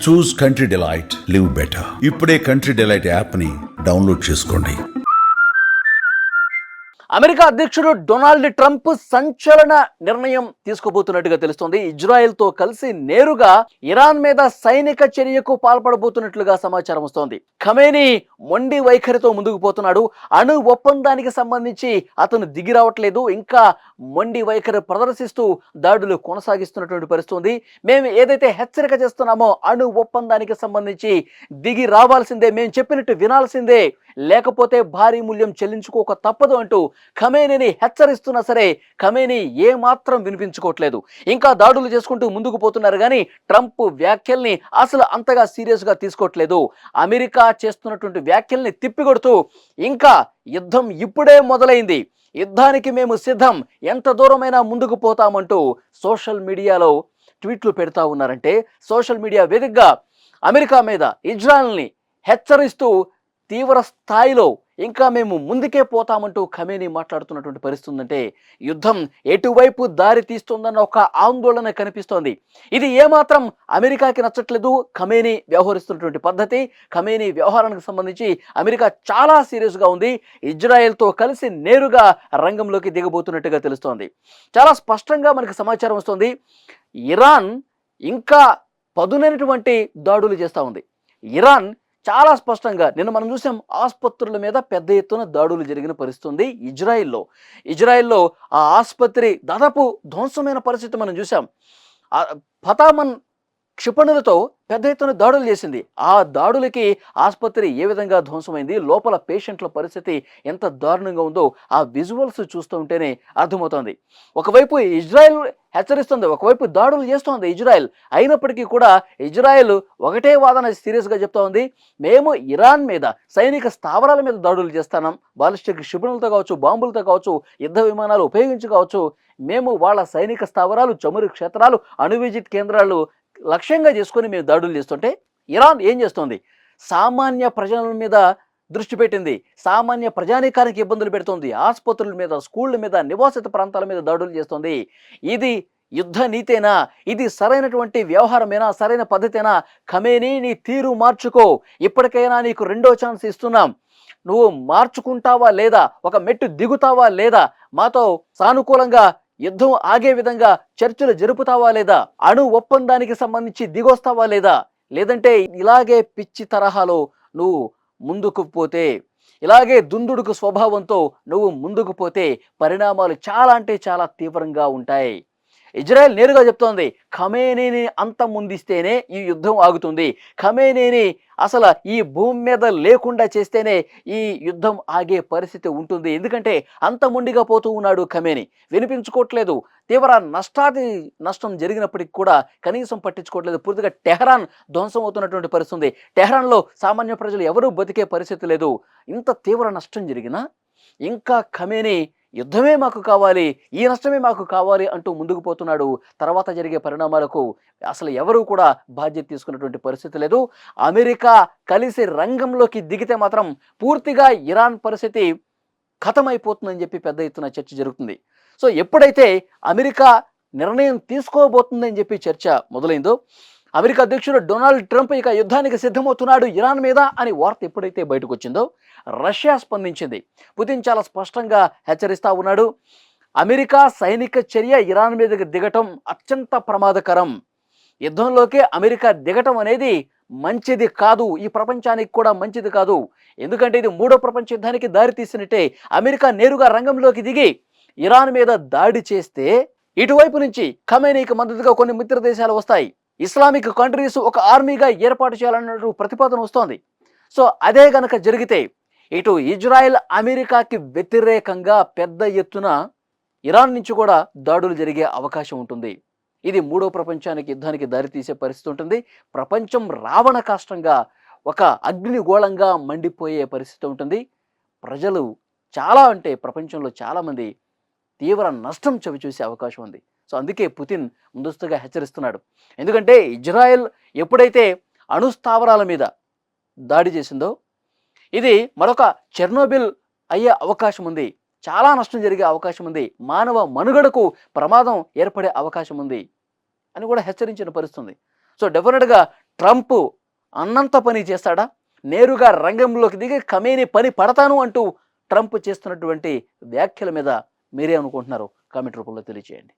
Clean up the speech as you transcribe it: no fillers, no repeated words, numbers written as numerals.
చూస్ country delight, live better. ఇప్పుడే country delight యాప్ని download చేసుకోండి. అమెరికా అధ్యక్షుడు డొనాల్డ్ ట్రంప్ సంచలన నిర్ణయం తీసుకోబోతున్నట్టుగా తెలుస్తోంది. ఇజ్రాయెల్తో కలిసి నేరుగా ఇరాన్ మీద సైనిక చర్యకు పాల్పడబోతున్నట్లుగా సమాచారం వస్తోంది. ఖమేనీ మొండి వైఖరితో ముందుకు పోతున్నాడు. అణు ఒప్పందానికి సంబంధించి అతను దిగి రావట్లేదు. ఇంకా మొండి వైఖరి ప్రదర్శిస్తూ దాడులు కొనసాగిస్తున్నటువంటి పరిస్థితి. మేము ఏదైతే హెచ్చరిక చేస్తున్నామో అణు ఒప్పందానికి సంబంధించి దిగి రావాల్సిందే, మేము చెప్పినట్టు వినాల్సిందే, లేకపోతే భారీ మూల్యం చెల్లించుకోక తప్పదు అంటూ ఖమేనీని హెచ్చరిస్తున్నా సరే ఖమేనీ ఏమాత్రం వినిపించుకోవట్లేదు. ఇంకా దాడులు చేసుకుంటూ ముందుకు పోతున్నారు కానీ ట్రంప్ వ్యాఖ్యల్ని అసలు అంతగా సీరియస్గా తీసుకోవట్లేదు. అమెరికా చేస్తున్నటువంటి వ్యాఖ్యల్ని తిప్పికొడుతూ ఇంకా యుద్ధం ఇప్పుడే మొదలైంది, యుద్ధానికి మేము సిద్ధం, ఎంత దూరమైనా ముందుకు పోతామంటూ సోషల్ మీడియాలో ట్వీట్లు పెడతా ఉన్నారంటే సోషల్ మీడియా వేదికగా అమెరికా మీద ఇజ్రాయెల్ని హెచ్చరిస్తూ తీవ్ర స్థాయిలో ఇంకా మేము ముందుకే పోతామంటూ ఖమేనీ మాట్లాడుతున్నటువంటి పరిస్థితి ఉందంటే యుద్ధం ఎటువైపు దారి తీస్తుందన్న ఒక ఆందోళన కనిపిస్తోంది. ఇది ఏమాత్రం అమెరికాకి నచ్చట్లేదు. ఖమేనీ వ్యవహరిస్తున్నటువంటి పద్ధతి, ఖమేనీ వ్యవహారానికి సంబంధించి అమెరికా చాలా సీరియస్గా ఉంది. ఇజ్రాయెల్తో కలిసి నేరుగా రంగంలోకి దిగబోతున్నట్టుగా తెలుస్తోంది. చాలా స్పష్టంగా మనకు సమాచారం వస్తుంది. ఇరాన్ ఇంకా పదునైనటువంటి దాడులు చేస్తూ ఉంది. ఇరాన్ చాలా స్పష్టంగా నిన్న మనం చూసాం, ఆసుపత్రుల మీద పెద్ద ఎత్తున దాడులు జరిగిన పరిస్థితి ఉంది ఇజ్రాయెల్లో ఆ ఆసుపత్రి దాదాపు ధ్వంసమైన పరిస్థితి మనం చూసాం. ఫతామన్ క్షిపణులతో పెద్ద ఎత్తున దాడులు చేసింది. ఆ దాడులకి ఆసుపత్రి ఏ విధంగా ధ్వంసమైంది, లోపల పేషెంట్ల పరిస్థితి ఎంత దారుణంగా ఉందో ఆ విజువల్స్ చూస్తూ ఉంటేనే అర్థమవుతోంది. ఒకవైపు ఇజ్రాయెల్ హెచ్చరిస్తుంది, ఒకవైపు దాడులు చేస్తోంది ఇజ్రాయెల్. అయినప్పటికీ కూడా ఇజ్రాయెల్ ఒకటే వాదన సీరియస్గా చెప్తా ఉంది, మేము ఇరాన్ మీద సైనిక స్థావరాల మీద దాడులు చేస్తున్నాం, బాలిస్టిక్ క్షిపణులతో కావచ్చు, బాంబులతో కావచ్చు, యుద్ధ విమానాలు ఉపయోగించి కావచ్చు, మేము వాళ్ళ సైనిక స్థావరాలు, చమురు క్షేత్రాలు, అణు విద్యుత్ కేంద్రాలు లక్ష్యంగా చేసుకొని మేము దాడులు చేస్తుంటే ఇరాన్ ఏం చేస్తోంది, సామాన్య ప్రజల మీద దృష్టి పెట్టింది, సామాన్య ప్రజానీకానికి ఇబ్బందులు పెడుతోంది, ఆసుపత్రుల మీద, స్కూళ్ళ మీద, నివాసిత ప్రాంతాల మీద దాడులు చేస్తోంది. ఇది యుద్ధ నీతేనా? ఇది సరైనటువంటి వ్యవహారమేనా? సరైన పద్ధతేనా? ఖమేనీ నీ తీరు మార్చుకో, ఇప్పటికైనా నీకు రెండో ఛాన్స్ ఇస్తున్నాం, నువ్వు మార్చుకుంటావా లేదా, ఒక మెట్టు దిగుతావా లేదా, మాతో సానుకూలంగా యుద్ధం ఆగే విధంగా చర్చలు జరుపుతావా లేదా, అణు ఒప్పందానికి సంబంధించి దిగొస్తావా లేదా, లేదంటే ఇలాగే పిచ్చి తరహాలో నువ్వు ముందుకు పోతే, ఇలాగే దుందుడుకు స్వభావంతో నువ్వు ముందుకు పోతే పరిణామాలు చాలా అంటే చాలా తీవ్రంగా ఉంటాయి. ఇజ్రాయెల్ నేరుగా చెప్తోంది, ఖమేనీని అంతమొందిస్తేనే ఈ యుద్ధం ఆగుతుంది, ఖమేనీని అసలు ఈ భూమి మీద లేకుండా చేస్తేనే ఈ యుద్ధం ఆగే పరిస్థితి ఉంటుంది. ఎందుకంటే అంత మొండిగా పోతూ ఉన్నాడు ఖమేనీ, వినిపించుకోవట్లేదు. తీవ్ర నష్టం జరిగినప్పటికీ కూడా కనీసం పట్టించుకోవట్లేదు. పూర్తిగా టెహరాన్ ధ్వంసం అవుతున్నటువంటి పరిస్థితి. టెహరాన్లో సామాన్య ప్రజలు ఎవరూ బతికే పరిస్థితి లేదు. ఇంత తీవ్ర నష్టం జరిగినా ఇంకా ఖమేనీ యుద్ధమే మాకు కావాలి, ఈ నష్టమే మాకు కావాలి అంటూ ముందుకు పోతున్నాడు. తర్వాత జరిగే పరిణామాలకు అసలు ఎవరూ కూడా బాధ్యత తీసుకున్నటువంటి పరిస్థితి లేదు. అమెరికా కలిసి రంగంలోకి దిగితే మాత్రం పూర్తిగా ఇరాన్ పరిస్థితి ఖతమైపోతుందని చెప్పి పెద్ద ఎత్తున చర్చ జరుగుతుంది. సో ఎప్పుడైతే అమెరికా నిర్ణయం తీసుకోబోతుందని చెప్పి చర్చ మొదలైందో, అమెరికా అధ్యక్షుడు డొనాల్డ్ ట్రంప్ ఇక యుద్ధానికి సిద్ధమవుతున్నాడు ఇరాన్ మీద అని వార్త ఎప్పుడైతే బయటకు వచ్చిందో రష్యా స్పందించింది. పుతిన్ చాలా స్పష్టంగా హెచ్చరిస్తా ఉన్నాడు, అమెరికా సైనిక చర్య ఇరాన్ మీదకి దిగటం అత్యంత ప్రమాదకరం, యుద్ధంలోకి అమెరికా దిగటం అనేది మంచిది కాదు, ఈ ప్రపంచానికి కూడా మంచిది కాదు. ఎందుకంటే ఇది మూడో ప్రపంచ యుద్ధానికి దారి తీసినట్టే. అమెరికా నేరుగా రంగంలోకి దిగి ఇరాన్ మీద దాడి చేస్తే ఇటువైపు నుంచి ఖమేనీకి మద్దతుగా కొన్ని మిత్ర దేశాలు వస్తాయి, ఇస్లామిక్ కంట్రీస్ ఒక ఆర్మీగా ఏర్పాటు చేయాలన్నట్టు ప్రతిపాదన వస్తోంది. సో అదే గనక జరిగితే ఇటు ఇజ్రాయెల్ అమెరికాకి వ్యతిరేకంగా పెద్ద ఎత్తున ఇరాన్ నుంచి కూడా దాడులు జరిగే అవకాశం ఉంటుంది. ఇది మూడో ప్రపంచానికి యుద్ధానికి దారితీసే పరిస్థితి ఉంటుంది. ప్రపంచం రావణ కాష్టంగా ఒక అగ్నిగోళంగా మండిపోయే పరిస్థితి ఉంటుంది. ప్రజలు చాలా అంటే ప్రపంచంలో చాలామంది తీవ్ర నష్టం చవిచూసే అవకాశం ఉంది. సో అందుకే పుతిన్ ముందస్తుగా హెచ్చరిస్తున్నాడు. ఎందుకంటే ఇజ్రాయెల్ ఎప్పుడైతే అణుస్థావరాల మీద దాడి చేసిందో ఇది మరొక చెర్నోబిల్ అయ్యే అవకాశం ఉంది, చాలా నష్టం జరిగే అవకాశం ఉంది, మానవ మనుగడకు ప్రమాదం ఏర్పడే అవకాశం ఉంది అని కూడా హెచ్చరించిన పరిస్థితి. సో డెఫినెట్గా ట్రంప్ అన్నంత పని చేస్తాడా? నేరుగా రంగంలోకి దిగి ఖమేని పని పడతాను అంటూ ట్రంప్ చేస్తున్నటువంటి వ్యాఖ్యల మీద మీరే అనుకుంటున్నారు? కామెంట్ రూపంలో తెలియజేయండి.